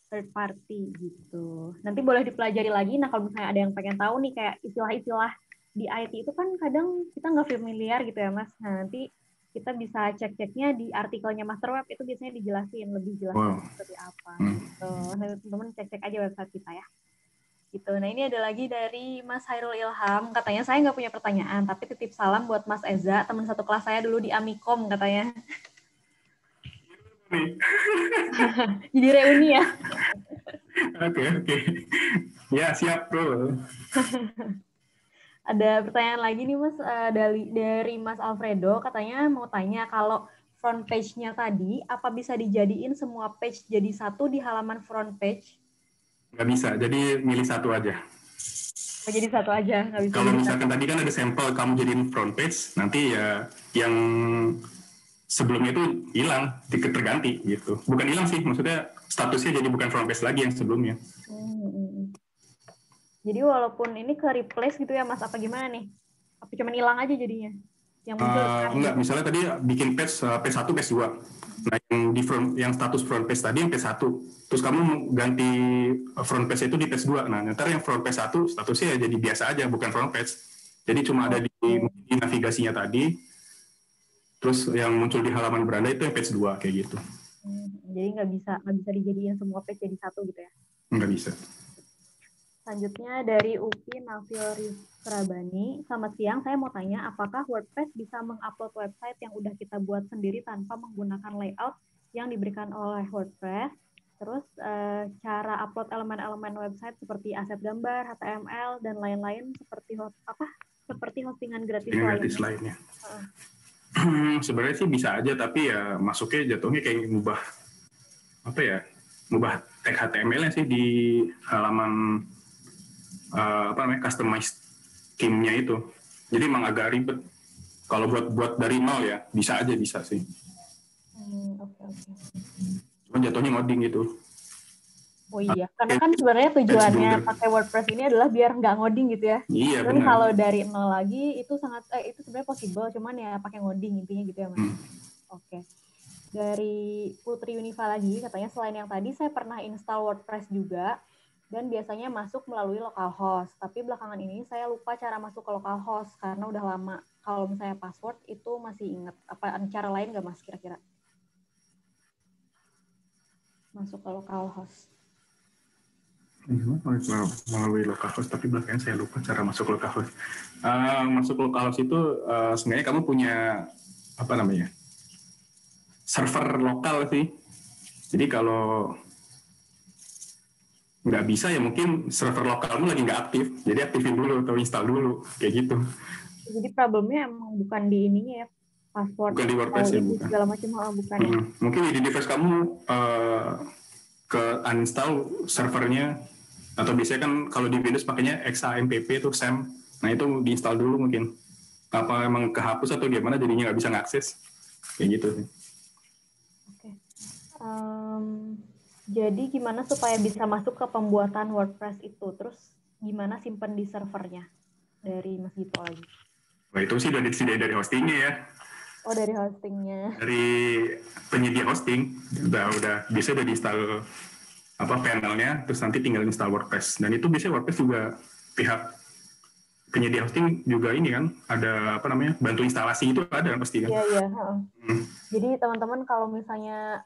third party gitu. Nanti boleh dipelajari lagi. Nah kalau misalnya ada yang pengen tahu nih kayak istilah-istilah di IT itu kan kadang kita nggak familiar gitu ya Mas. Nah nanti kita bisa cek-ceknya di artikelnya Masterweb, itu biasanya dijelasin lebih jelas seperti apa. Gitu. Nah teman-teman cek-cek aja website kita ya. Gitu. Nah ini ada lagi dari Mas Hairul Ilham, katanya saya nggak punya pertanyaan, tapi titip salam buat Mas Eza, teman satu kelas saya dulu di Amikom katanya. Jadi reuni ya? Oke. Ya siap bro. Ada pertanyaan lagi nih Mas dari Mas Alfredo, katanya mau tanya kalau front page-nya tadi apa bisa dijadiin semua page jadi satu di halaman front page? Nggak bisa, jadi milih satu aja. Oh, jadi satu aja, nggak bisa. Kalau misalkan tadi kan ada sampel kamu jadiin front page, nanti ya yang sebelumnya itu hilang, terganti gitu. Bukan hilang sih, maksudnya statusnya jadi bukan front page lagi yang sebelumnya. Jadi walaupun ini ke replace gitu ya Mas, apa gimana nih? Apa cuma hilang aja jadinya? yang muncul Enggak, misalnya tadi bikin page 1, page 2. Nah, yang status front page tadi yang page 1. Terus kamu ganti front page itu di page 2. Nah, ntar yang front page 1 statusnya ya jadi biasa aja, bukan front page. Jadi cuma ada di navigasinya tadi. Terus yang muncul di halaman beranda itu yang page 2 kayak gitu. Jadi nggak bisa dijadiin semua page jadi satu gitu ya? Nggak bisa. Selanjutnya dari UPI Nafil Rizkrabani. Selamat siang, saya mau tanya apakah WordPress bisa mengupload website yang udah kita buat sendiri tanpa menggunakan layout yang diberikan oleh WordPress? Terus cara upload elemen-elemen website seperti aset gambar, HTML, dan lain-lain seperti hostingan gratis lainnya. Sebenarnya sih bisa aja, tapi ya masuknya jatuhnya kayak ngubah tag HTML-nya sih di halaman customize theme-nya itu. Jadi emang agak ribet. Kalau buat dari nol ya bisa sih. Oke. Cuma jatuhnya ngoding gitu. Oh iya, karena kan sebenarnya tujuannya pakai WordPress ini adalah biar nggak ngoding gitu ya. Iya, dan benar. Kalau dari nol lagi itu itu sebenarnya possible, cuman ya pakai ngoding intinya gitu ya Mas. Oke. Dari Putri Unifa lagi, katanya selain yang tadi saya pernah install WordPress juga dan biasanya masuk melalui localhost. Tapi belakangan ini saya lupa cara masuk ke localhost karena udah lama. Kalau misalnya password itu masih ingat. Apa cara lain nggak Mas kira-kira? Masuk ke localhost. Melalui localhost, tapi belakangan saya lupa cara masuk localhost. Masuk localhost itu sebenarnya kamu punya server lokal sih. Jadi kalau nggak bisa ya mungkin server lokalmu lagi nggak aktif, jadi aktifin dulu atau install dulu kayak gitu. Jadi problemnya emang bukan di ininya ya, password, bukan di WordPress ya, bukan. Segala macam bukan ya. Mungkin di device kamu ke uninstall servernya, atau biasanya kan kalau di Windows pakainya XAMPP itu SAM. Nah itu diinstal dulu mungkin. Apa emang kehapus atau gimana jadinya nggak bisa ngakses kayak gitu sih. Oke. Jadi gimana supaya bisa masuk ke pembuatan WordPress itu? Terus gimana simpen di servernya? Dari Mas Gito lagi. Wah, itu sih dari hostingnya ya. Oh, dari hostingnya. Dari penyedia hosting. Udah biasanya udah diinstal panelnya, terus nanti tinggal install WordPress. Dan itu biasanya WordPress juga pihak penyedia hosting juga ini kan, ada bantu instalasi itu ada kan pasti kan. Iya. Jadi teman-teman kalau misalnya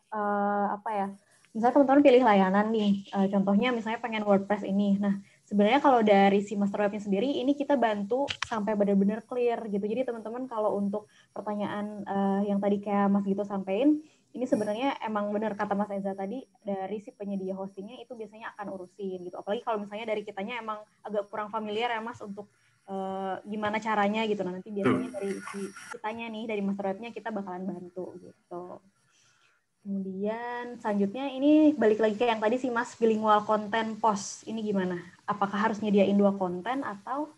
misalnya teman-teman pilih layanan nih, contohnya misalnya pengen WordPress ini. Nah, sebenarnya kalau dari si master webnya sendiri, ini kita bantu sampai benar-benar clear gitu. Jadi teman-teman kalau untuk pertanyaan yang tadi kayak Mas Gito sampein, ini sebenarnya emang benar kata Mas Eza tadi, dari si penyedia hostingnya itu biasanya akan urusin gitu. Apalagi kalau misalnya dari kitanya emang agak kurang familiar ya Mas untuk gimana caranya gitu. Nah, nanti biasanya dari si kitanya nih, dari master webnya kita bakalan bantu gitu. Kemudian selanjutnya ini balik lagi ke yang tadi sih Mas, bilingual content post. Ini gimana? Apakah harus nyediain 2 konten atau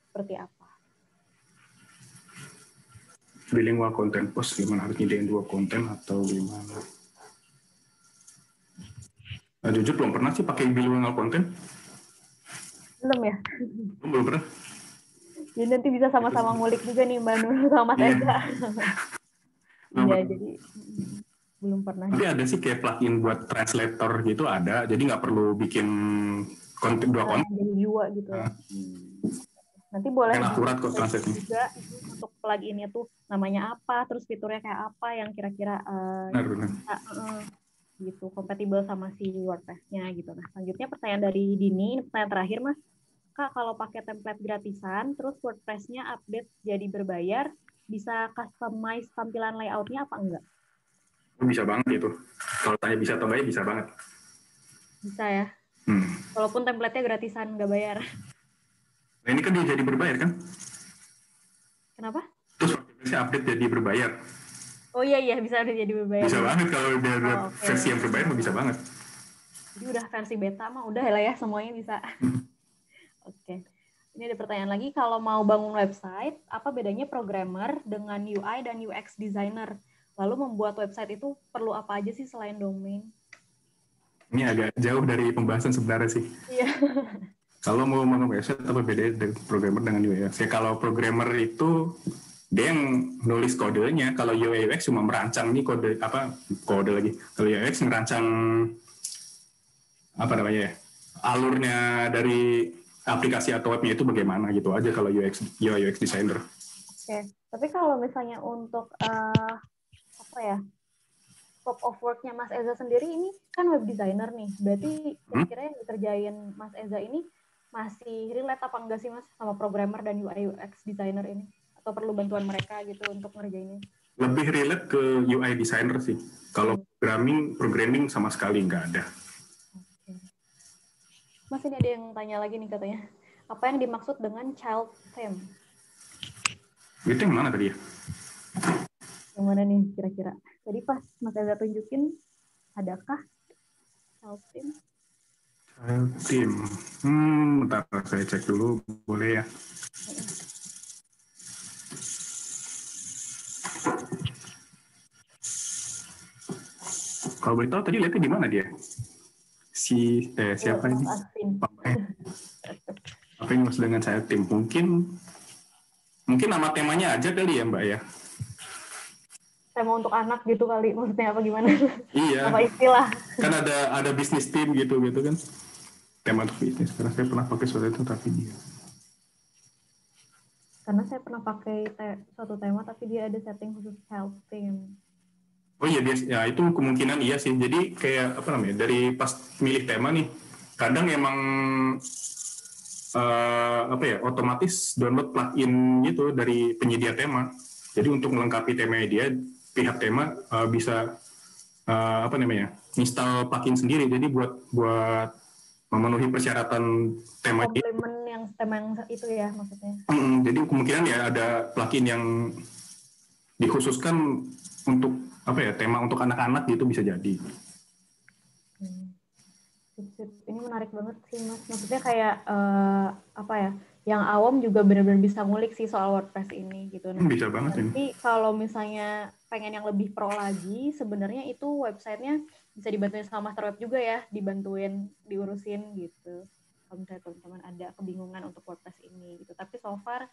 seperti apa? Bilingual content post gimana, harus nyediain 2 konten atau gimana? Nah, jujur belum pernah sih pakai bilingual content. Belum ya? Belum pernah. Jadi nanti bisa sama-sama ngulik juga nih Mbak Nur sama Mas Eza. Iya, jadi belum pernah. Tapi ada sih kayak plugin buat translator gitu ada, jadi nggak perlu bikin konten 2 konten. Jadi 2 gitu. Nanti boleh akurat kok translate-nya. Juga untuk pluginnya tuh namanya apa, terus fiturnya kayak apa yang kira-kira benar. Gitu, kompatibel sama si WordPress-nya gitu. Nah, selanjutnya pertanyaan dari Dini, ini pertanyaan terakhir Mas. Kak, kalau pakai template gratisan, terus WordPress-nya update jadi berbayar, bisa customize tampilan layout-nya apa enggak? Bisa banget itu. Kalau tanya bisa atau enggak, bisa banget. Bisa ya? Walaupun template-nya gratisan, nggak bayar. Nah, ini kan dia jadi berbayar kan? Kenapa? Terus WordPress-nya update jadi berbayar. Oh iya, bisa update jadi berbayar. Bisa banget kalau udah versi yang berbayar, bisa banget. Jadi udah versi beta mah udah lah ya, semuanya bisa. Oke. Ini ada pertanyaan lagi, kalau mau bangun website, apa bedanya programmer dengan UI dan UX designer? Lalu membuat website itu perlu apa aja sih selain domain? Ini agak jauh dari pembahasan sebenarnya sih. Iya. Kalau mau bangun website, apa bedanya dari programmer dengan UX? Ya, kalau programmer itu dia yang nulis kodenya. Kalau UI UX cuma merancang nih kode lagi. Kalau UI UX merancang apa namanya ya, alurnya dari aplikasi atau webnya itu bagaimana gitu aja kalau UI UX designer. Oke. Tapi kalau misalnya untuk apa ya, scope of work-nya Mas Eza sendiri ini kan web designer nih. Berarti kira-kira yang dikerjain Mas Eza ini masih relate apa enggak sih Mas sama programmer dan UI UX designer ini? Atau perlu bantuan mereka gitu untuk ngerjainnya? Lebih relate ke UI designer sih. Kalau programming sama sekali nggak ada. Mas, ini ada yang tanya lagi nih katanya. Apa yang dimaksud dengan child theme? Itu yang mana tadi ya? Yang mana nih kira-kira? Tadi pas Mas Eza tunjukin, adakah child theme? Child theme. Bentar saya cek dulu, boleh ya? Kalau boleh tahu tadi lihatnya di mana dia? Siapa ini? Apa yang maksud dengan child theme? Mungkin nama temanya aja kali ya Mbak ya? Tema untuk anak gitu kali, maksudnya apa gimana? Iya. Apa istilah? Kan ada bisnis team gitu kan? Tema untuk bisnis. Karena saya pernah pakai suatu itu tapi dia. Karena saya pernah pakai suatu tema tapi dia ada setting khusus child theme. Oh iya, ya itu kemungkinan iya sih. Jadi kayak apa namanya? Dari pas milih tema nih, kadang emang otomatis download plugin gitu dari penyedia tema. Jadi untuk melengkapi tema dia, pihak tema bisa install plugin sendiri. Jadi buat memenuhi persyaratan tema dia. Komplement yang tema yang itu ya maksudnya. Jadi kemungkinan ya ada plugin yang dikhususkan untuk tema untuk anak-anak gitu bisa jadi. Ini menarik banget sih Mas. Maksudnya kayak yang awam juga benar-benar bisa ngulik sih soal WordPress ini gitu. Nah, bisa banget ini. Tapi kalau misalnya pengen yang lebih pro lagi, sebenarnya itu websitenya bisa dibantuin sama Master Web juga ya, diurusin gitu. Kalau misalnya teman-teman ada kebingungan untuk WordPress ini gitu. Tapi so far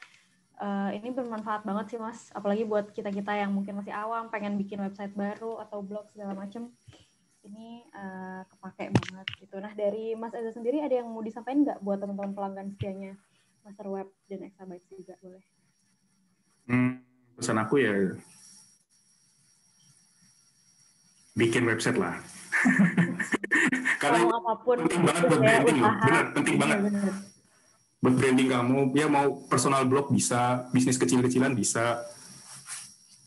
ini bermanfaat banget sih Mas, apalagi buat kita-kita yang mungkin masih awam, pengen bikin website baru atau blog segala macam. Ini kepake banget gitu. Nah, dari Mas Eza sendiri ada yang mau disampaikan nggak buat teman-teman pelanggan setianya Master Web dan Exabytes juga boleh? Pesan aku ya bikin website lah. Karena apapun penting banget buat branding loh. Benar, penting banget. Bener. Buat branding kamu, ya mau personal blog bisa, bisnis kecil-kecilan bisa.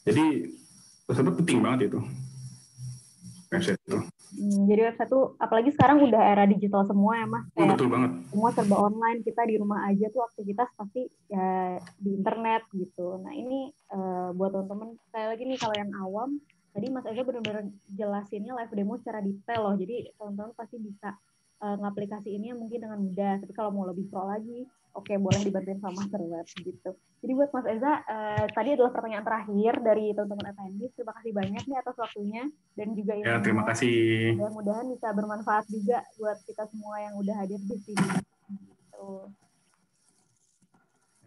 Jadi tersebut penting banget itu. Website itu. Jadi website itu, apalagi sekarang udah era digital semua ya Mas. Betul banget. Semua serba online, kita di rumah aja tuh aktivitas pasti ya di internet gitu. Nah ini buat teman-teman, sekali lagi nih kalau yang awam, tadi Mas Eza benar-benar jelasinnya live demo secara detail loh. Jadi teman-teman pasti bisa ngaplikasi ini mungkin dengan mudah. Tapi kalau mau lebih pro lagi, oke, boleh dibantuin sama Master Web gitu. Jadi buat Mas Eza, tadi adalah pertanyaan terakhir dari teman-teman attendees. Terima kasih banyak nih atas waktunya dan juga ya, terima kasih. Mudah-mudahan bisa bermanfaat juga buat kita semua yang udah hadir di sini. Gitu.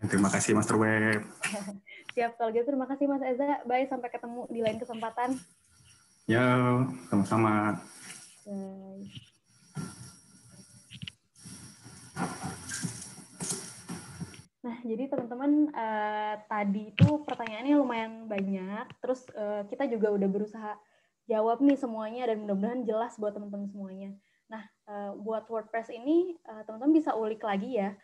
Terima kasih Master Web. Siap, kalau gitu terima kasih Mas Eza. Bye, sampai ketemu di lain kesempatan. Ya, sama-sama. Bye. Nah, jadi teman-teman tadi itu pertanyaannya lumayan banyak. Terus kita juga udah berusaha jawab nih semuanya dan mudah-mudahan jelas buat teman-teman semuanya. Nah, buat WordPress ini teman-teman bisa ulik lagi ya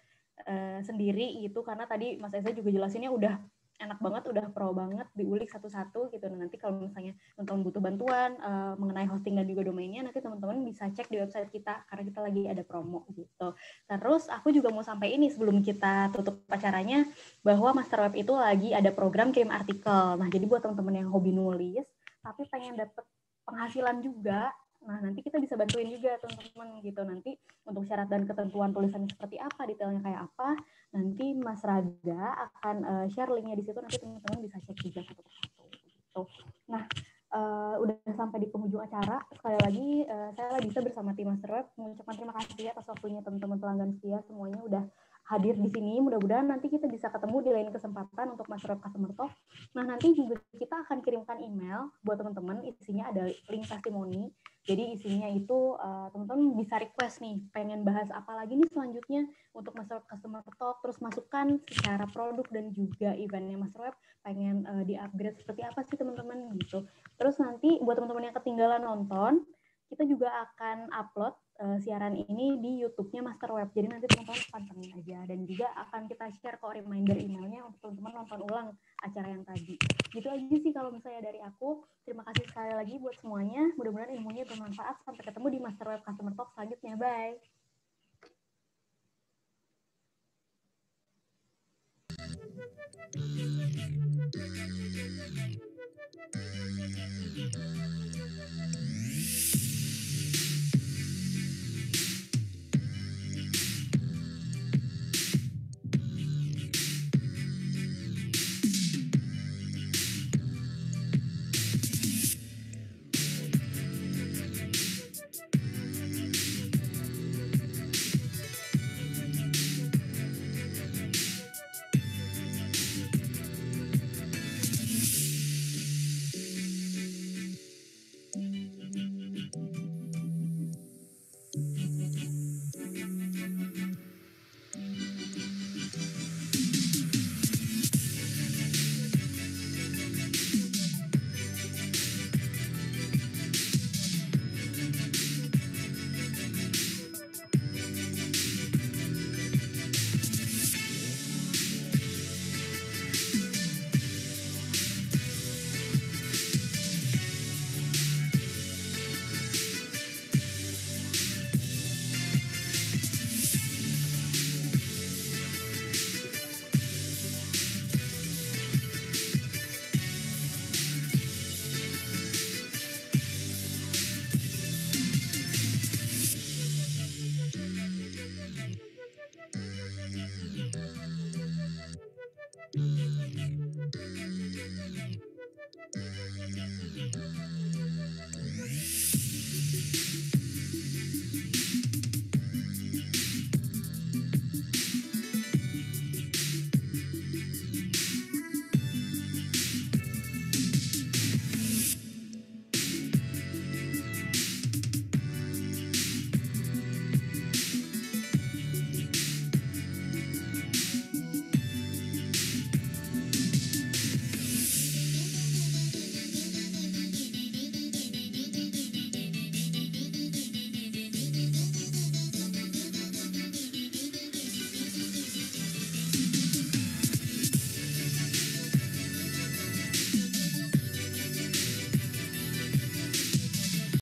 sendiri gitu karena tadi Mas Eza juga jelasinnya udah enak banget, udah pro banget, diulik satu-satu gitu. Nah, nanti kalau misalnya teman-teman butuh bantuan mengenai hosting dan juga domainnya, nanti teman-teman bisa cek di website kita karena kita lagi ada promo gitu. Terus aku juga mau sampai ini sebelum kita tutup acaranya bahwa Master Web itu lagi ada program kirim artikel. Nah, jadi buat teman-teman yang hobi nulis tapi pengen dapet penghasilan juga, nah nanti kita bisa bantuin juga teman-teman gitu. Nanti untuk syarat dan ketentuan tulisannya seperti apa, detailnya kayak apa, nanti Mas Raga akan share linknya di situ, nanti teman-teman bisa cek juga satu persatu gitu. Nah, udah sampai di penghujung acara. Sekali lagi saya bisa bersama tim Master Web mengucapkan terima kasih atas waktunya teman-teman pelanggan setia semuanya udah hadir di sini. Mudah-mudahan nanti kita bisa ketemu di lain kesempatan untuk Master Web Customer Talk. Nah, nanti juga kita akan kirimkan email buat teman-teman, isinya ada link testimoni. Jadi isinya itu teman-teman bisa request nih, pengen bahas apa lagi nih selanjutnya untuk Master Web Customer Talk, terus masukkan secara produk dan juga eventnya Master Web, pengen di-upgrade seperti apa sih teman-teman gitu. Terus nanti buat teman-teman yang ketinggalan nonton, kita juga akan upload siaran ini di YouTube-nya Master Web. Jadi nanti teman-teman pantengin aja, dan juga akan kita share kok reminder emailnya untuk teman-teman nonton ulang acara yang tadi. Gitu aja sih kalau misalnya dari aku. Terima kasih sekali lagi buat semuanya. Mudah-mudahan ilmunya bermanfaat. Sampai ketemu di Master Web Customer Talk selanjutnya. Bye.